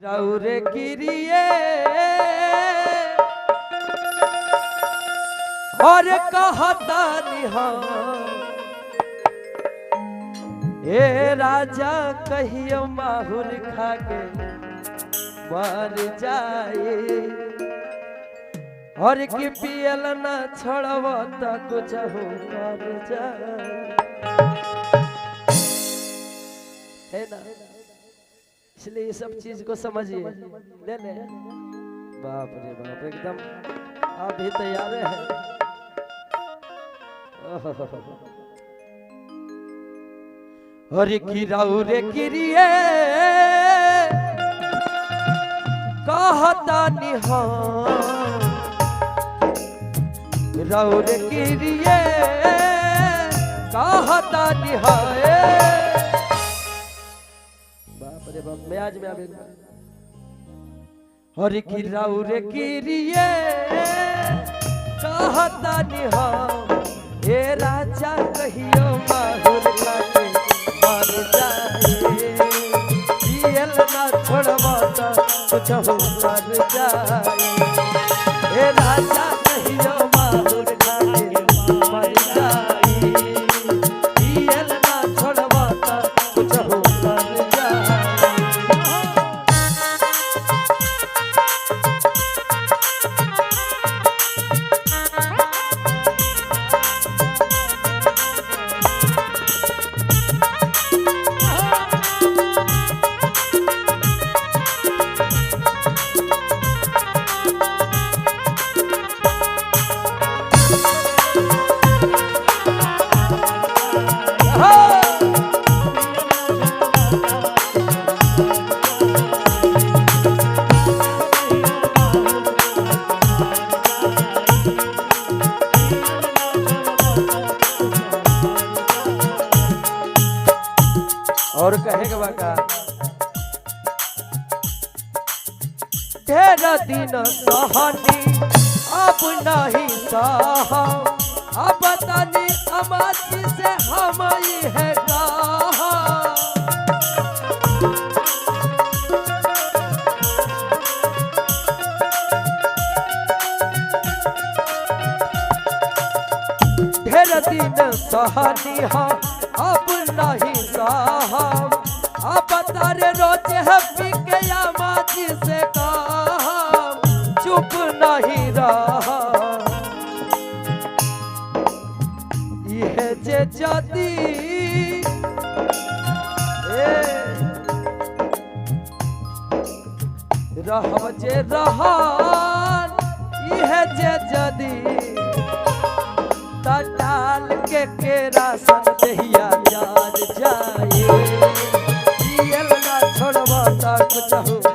रौरे गिरिए और कहता ए राजा कहियो माहुर खाके मर जाए और कि पियल न छोड़ब त कुछ हो कर जाए है ना। इसलिए ये सब चीज को समझिए। ले ले बाप रे बाप एकदम आप भी तैयार हैं। अरे गिराऊ रे गिरिए कहता निहार राऊ रे गिरिए कहता निहार मैं आज में आवे हरि गिराऊ रे गिरिए कहता निहार हे राजा कहियो माहुर खाके मर जाए पियल ना छोड़बा त कुछ हो कर जाए हे राजा कहियो माहुर खाके मर जाए पियल ना छोड़बा त कुछ हो कर जाए। और कहेगा बाका ढेर दिन सहनी अब नहीं सह अब तनी अमाती से हम ही है ढेर दिन सहनी अब नहीं साहब अब तारे रोज है पिकया माची से काम चुप नहीं रहा यह जे जाती रहब जे रहान यह जे जदी डाल के केरासन दहिया जार जाए पियल ना छोड़बा त कुछ हो